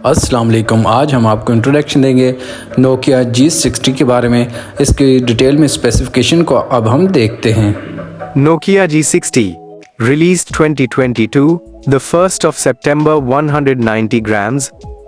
अस्सलाम वालेकुम। आज हम आपको इंट्रोडक्शन देंगे नोकिया G60 के बारे में। इसकी डिटेल में स्पेसिफिकेशन को अब हम देखते हैं। Nokia G60, released 2022, the 1st of September, 190 grams,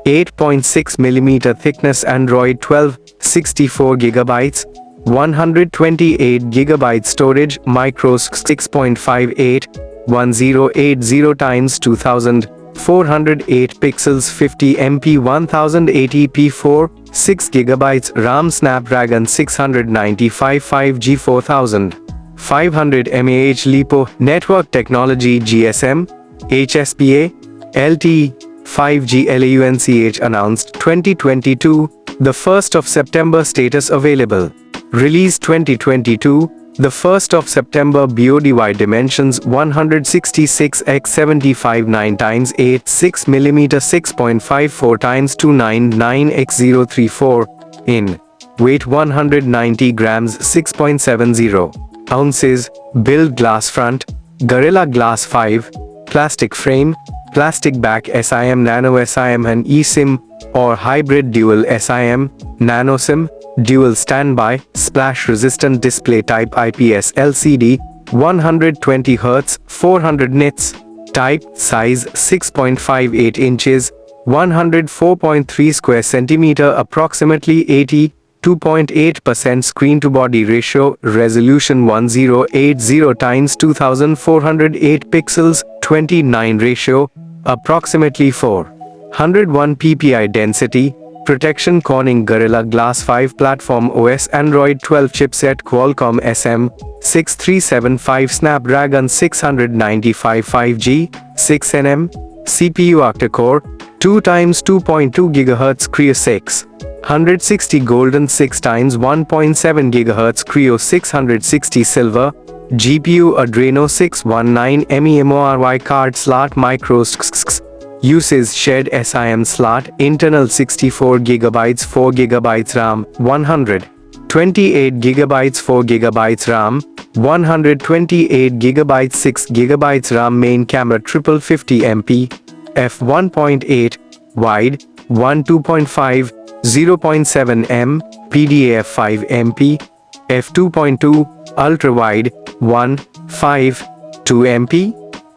8.6 mm thickness, Android 12, 64 gigabytes, 128 gigabyte storage, micros 6.58, 1080 times 2000, 408 pixels, 50 MP, 1080p4, 6 gigabytes RAM, Snapdragon 695, 5G 4000. 500 mAh LiPo network technology, GSM, HSPA, LTE, 5G LAUNCH announced 2022, the 1st of September. Status available. Release 2022, the 1st of September. BODY dimensions 166 x 75 9 times 8 6 mm 6.54 times 299 x 034 in weight 190 grams 6.70 ounces. Build glass front, Gorilla Glass 5, plastic frame, plastic back, SIM, nano SIM and eSIM or hybrid, dual SIM, nano SIM, dual standby, splash resistant display type, IPS LCD, 120 Hz, 400 nits, type, size 6.58 inches, 104.3 square centimeter, approximately 82.8% screen to body ratio, resolution 1080 times 2408 pixels, 29 ratio, approximately 401 ppi density. Protection Corning Gorilla Glass 5 platform OS, Android 12 chipset, Qualcomm SM6375, Snapdragon 695, 5G 6nm, CPU octa-core 2 times 2.2 GHz, Creo 6 160 golden, 6 times 1.7 GHz, Creo 660 silver, GPU Adreno 619 MEMORY card slot, micros. Uses shared SIM slot, internal 64 GB, 4 GB RAM, 128 GB, 4 GB RAM, 128 GB, 6 GB RAM. Main camera triple 50 MP, f1.8, wide 1.2.5, 0.7 m, PDAF 5 MP, f2.2, ultra wide 1.5, 2 MP,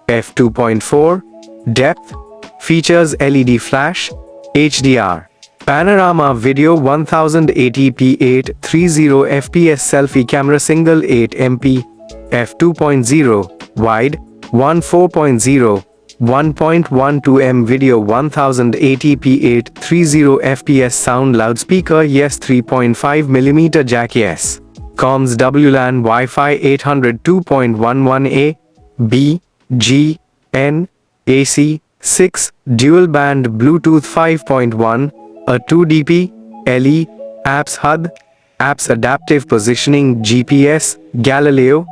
f2.4, depth. Features LED flash, HDR, panorama video, 1080p 830 fps, selfie camera, single 8 MP, f2.0, wide 1.4.0, 1.12 m video, 1080p 830 fps, sound, loudspeaker yes, 3.5mm jack yes, comms WLAN Wi-Fi 802.11a, B, G, N, AC 6, dual band Bluetooth 5.1, a 2DP, LE, apps HUD, apps adaptive positioning, GPS, Galileo,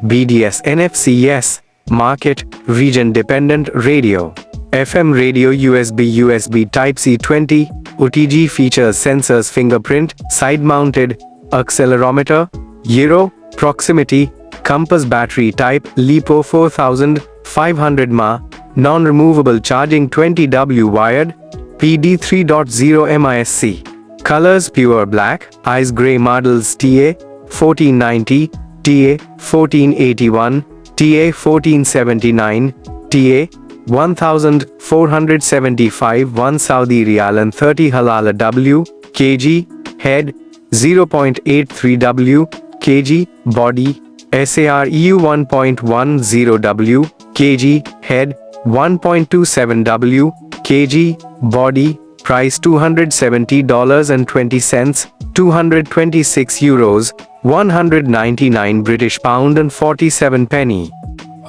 BDS, NFC yes, market, region dependent radio, FM radio, USB Type-C 20, OTG features sensors, fingerprint, side mounted, accelerometer, gyro, proximity, compass, battery type, LiPo 4500 mAh, non-removable charging, 20W wired, PD 3.0 MISC. Colors pure black, ice gray. Models TA 1490, TA 1481, TA 1479, TA 1475, 1 Saudi Riyal and 30 Halala W, kg, head 0.83W, kg, body, SAR EU 1.10W, kg, head 1.27W, kg, body, price $270.20, 226 euros, 199 British pound and 47 penny.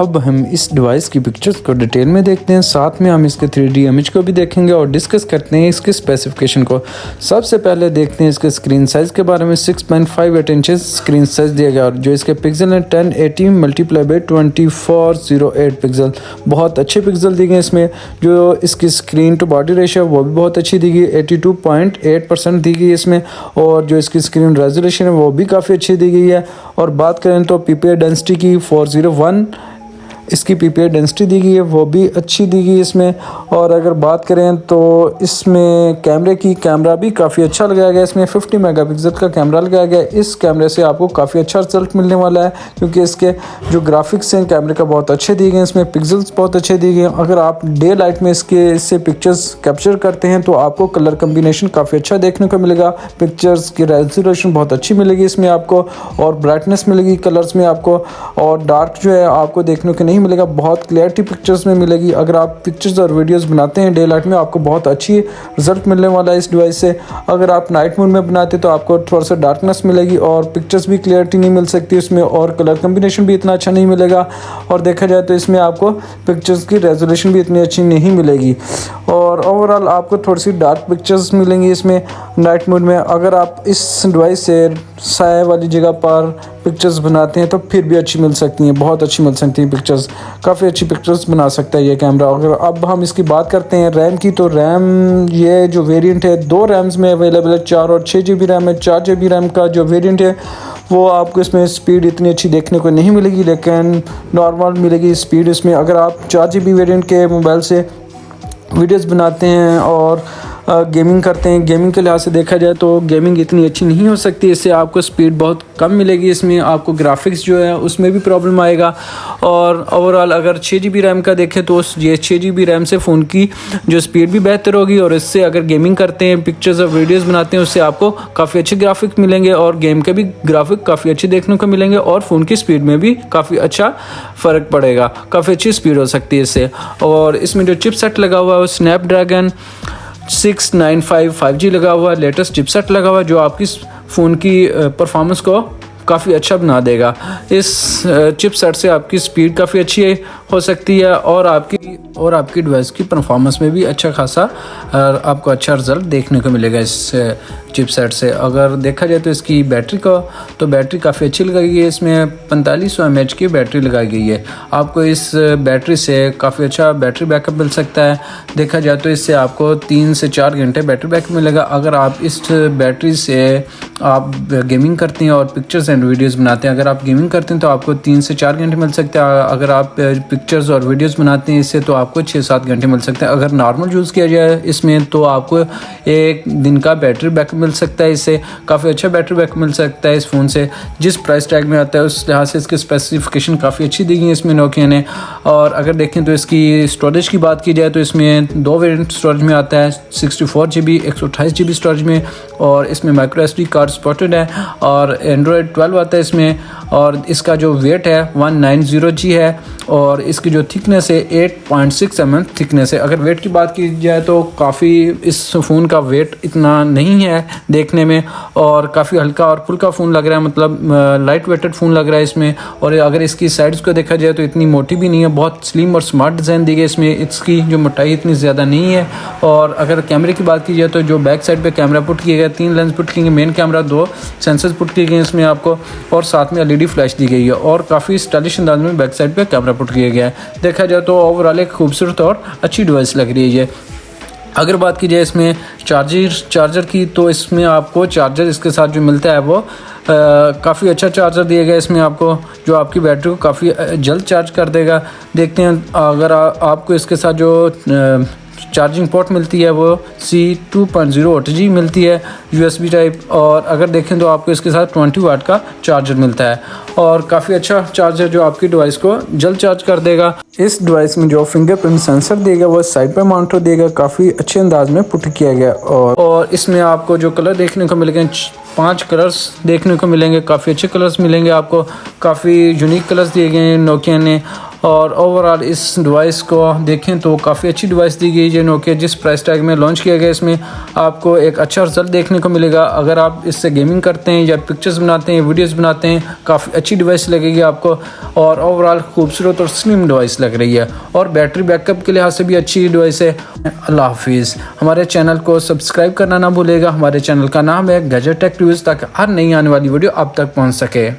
अब हम इस device की pictures को detail में देखते हैं, साथ में हम इसके 3D इमेज को भी देखेंगे और डिस्कस करते हैं इसके स्पेसिफिकेशन को। सबसे पहले देखते हैं इसके स्क्रीन साइज़ के बारे में। 6.58 इंचेस स्क्रीन साइज़ दिया गया और जो इसके पिक्सल हैं 1080 मल्टीप्लाई बाई 2408 पिक्सल, बहुत अच्छे पिक्सल दिए गए इसमें। जो इसकी स्क्रीन टू बॉडी रेशियो वो भी बहुत अच्छी दी गई, 82.8% दी गई इसमें। और जो इसकी स्क्रीन रेजोल्यूशन है वो भी काफ़ी अच्छी दी गई है। और बात करें तो पीपीआई डेंसिटी की 401 इसकी पीपीआई डेंसिटी दी गई है वो भी अच्छी दी गई है इसमें। और अगर बात करें तो इसमें कैमरा भी काफ़ी अच्छा लगाया गया है। इसमें 50 मेगापिक्सल का कैमरा लगाया गया है। इस कैमरे से आपको काफ़ी अच्छा रिजल्ट मिलने वाला है, क्योंकि इसके जो ग्राफिक्स हैं कैमरे का बहुत अच्छे दिए गए हैं। इसमें पिक्सल्स बहुत अच्छे दिए गए हैं। अगर आप डे लाइट में इससे पिक्चर्स कैप्चर करते हैं तो आपको कलर कम्बिनेशन काफ़ी अच्छा देखने को मिलेगा। पिक्चर्स की रेजोल्यूशन बहुत अच्छी मिलेगी इसमें आपको, और ब्राइटनेस मिलेगी कलर्स में आपको, और डार्क जो है आपको देखने को नहीं मिलेगा। बहुत क्लियरिटी पिक्चर्स में मिलेगी। अगर आप पिक्चर्स और वीडियोस बनाते हैं डे लाइट में आपको बहुत अच्छी रिजल्ट मिलने वाला है इस डिवाइस से। अगर आप नाइट मोड में बनाते तो आपको थोड़ा सा डार्कनेस मिलेगी और पिक्चर्स भी क्लियरिटी नहीं मिल सकती इसमें, और कलर कम्बिनेशन भी इतना अच्छा नहीं मिलेगा। और देखा जाए तो इसमें आपको पिक्चर्स की रेजोल्यूशन भी इतनी अच्छी नहीं मिलेगी, और ओवरऑल आपको थोड़ी सी डार्क पिक्चर्स मिलेंगी इसमें नाइट मोड में। अगर आप इस डिवाइस से साए वाली जगह पर पिक्चर्स बनाते हैं तो फिर भी अच्छी मिल सकती हैं, बहुत अच्छी मिल सकती हैं पिक्चर्स। काफ़ी अच्छी पिक्चर्स बना सकता है ये कैमरा। अगर अब हम इसकी बात करते हैं रैम की, तो रैम ये जो वेरिएंट है 2 रैम्स में अवेलेबल है, 4 और 6 GB रैम है। 4 GB रैम का जो वेरिएंट है वो आपको इसमें स्पीड इतनी अच्छी देखने को नहीं मिलेगी, लेकिन नॉर्मल मिलेगी स्पीड इसमें। अगर आप 4 GB वेरिएंट के मोबाइल से वीडियोस बनाते हैं और गेमिंग करते हैं, गेमिंग के लिहाज से देखा जाए तो गेमिंग इतनी अच्छी नहीं हो सकती। इससे आपको स्पीड बहुत कम मिलेगी इसमें, आपको ग्राफिक्स जो है उसमें भी प्रॉब्लम आएगा। और ओवरऑल अगर 6 GB रैम का देखें तो ये 6 GB रैम से फ़ोन की जो स्पीड भी बेहतर होगी, और इससे अगर गेमिंग करते हैं, पिक्चर्स और वीडियोज़ बनाते हैं, उससे आपको काफ़ी अच्छे ग्राफिक्स मिलेंगे और गेम के भी ग्राफिक काफ़ी अच्छे देखने को मिलेंगे, और फ़ोन की स्पीड में भी काफ़ी अच्छा फ़र्क पड़ेगा, काफ़ी अच्छी स्पीड हो सकती है इससे। और इसमें जो चिपसेट लगा हुआ है वो स्नैपड्रैगन 695 5G लगा हुआ है, लेटेस्ट चिपसेट लगा हुआ है, जो आपकी फ़ोन की परफॉर्मेंस को काफ़ी अच्छा बना देगा। इस चिपसेट से आपकी स्पीड काफ़ी अच्छी हो सकती है, और आपकी डिवाइस की परफॉर्मेंस में भी अच्छा खासा आपको अच्छा रिजल्ट देखने को मिलेगा इस चिपसेट से। अगर देखा जाए तो इसकी बैटरी को, तो बैटरी काफ़ी अच्छी लगाई गई है। इसमें 4500 mAh की बैटरी लगाई गई है। आपको इस बैटरी से काफ़ी अच्छा बैटरी बैकअप मिल सकता है। देखा जाए तो इससे आपको 3 से 4 घंटे बैटरी बैकअप मिलेगा। अगर आप इस बैटरी से आप गेमिंग करते हैं और पिक्चर्स एंड वीडियोज़ बनाते हैं, अगर आप गेमिंग करते हैं तो आपको 3 से 4 घंटे मिल सकते हैं। अगर आप पिक्चर्स और वीडियोज़ बनाते हैं इससे तो आपको 6-7 घंटे मिल सकते हैं। अगर नॉर्मल यूज़ किया जाए इसमें तो आपको 1 दिन का बैटरी बैकअप मिल सकता है। इससे काफ़ी अच्छा बैटरी बैकअप मिल सकता है इस फ़ोन से। जिस प्राइस टैग में आता है उस लिहाज से इसकी स्पेसिफिकेशन काफ़ी अच्छी दी गई है इसमें नोकिया ने। और अगर देखें तो इसकी स्टोरेज की बात की जाए तो इसमें 2 वेरिएंट स्टोरेज में आता है, 64 GB 128 GB स्टोरेज में, और इसमें माइक्रो SD कार्ड सपोर्टेड है, और एंड्रॉयड 12 आता है इसमें। और इसका जो वेट है 190G है, और इसकी जो थिकनेस है 8.6 mm थिकनेस है। अगर वेट की बात की जाए तो काफ़ी इस फ़ोन का वेट इतना नहीं है देखने में, और काफ़ी हल्का और फुल्का फ़ोन लग रहा है, मतलब लाइट वेटेड फ़ोन लग रहा है इसमें। और अगर इसकी साइड्स को देखा जाए तो इतनी मोटी भी नहीं है, बहुत स्लिम और स्मार्ट डिज़ाइन दी गई इसमें। इसकी जो मोटाई इतनी ज़्यादा नहीं है। और अगर कैमरे की बात की जाए तो जो बैक साइड पे कैमरा पुट किया गया, 3 लेंस पुट किए गए, मेन कैमरा 2 सेंसर्स पुट किए गए इसमें आपको, और साथ में LED फ्लैश दी गई है, और काफ़ी स्टाइलिश अंदाज में बैक साइड पे कैमरा पुट किया गया है। देखा जाए तो ओवरऑल एक खूबसूरत और अच्छी डिवाइस लग रही है ये। अगर बात की जाए इसमें चार्जर की, तो इसमें आपको चार्जर इसके साथ जो मिलता है वो काफ़ी अच्छा चार्जर दिया गया इसमें आपको, जो आपकी बैटरी को काफ़ी जल्द चार्ज कर देगा। देखते हैं अगर आपको इसके साथ जो चार्जिंग पोर्ट मिलती है वो C2.0 OTG मिलती है, USB टाइप। और अगर देखें तो आपको इसके साथ 20 वाट का चार्जर मिलता है, और काफ़ी अच्छा चार्जर जो आपकी डिवाइस को जल्द चार्ज कर देगा। इस डिवाइस में जो फिंगरप्रिंट सेंसर देगा वो साइड पर माउंट देगा, काफ़ी अच्छे अंदाज में पुट किया गया। और इसमें आपको जो कलर देखने को मिलेंगे 5 कलर्स देखने को मिलेंगे, काफ़ी अच्छे कलर्स मिलेंगे आपको, काफ़ी यूनिक कलर्स दिए गए हैं नोकिया ने। और ओवरऑल इस डिवाइस को देखें तो काफ़ी अच्छी डिवाइस दी गई है नोकिया। जिस प्राइस टैग में लॉन्च किया गया इसमें आपको एक अच्छा रिजल्ट देखने को मिलेगा। अगर आप इससे गेमिंग करते हैं या पिक्चर्स बनाते हैं, वीडियोस बनाते हैं, काफ़ी अच्छी डिवाइस लगेगी आपको, और ओवरऑल खूबसूरत और स्लिम डिवाइस लग रही है, और बैटरी बैकअप के लिहाज से भी अच्छी डिवाइस है। अल्लाह हाफिज़। हमारे चैनल को सब्सक्राइब करना ना भूलेगा। हमारे चैनल का नाम है गैजेट टेक रिव्यूज़, ताकि हर नई आने वाली वीडियो आप तक पहुँच सके।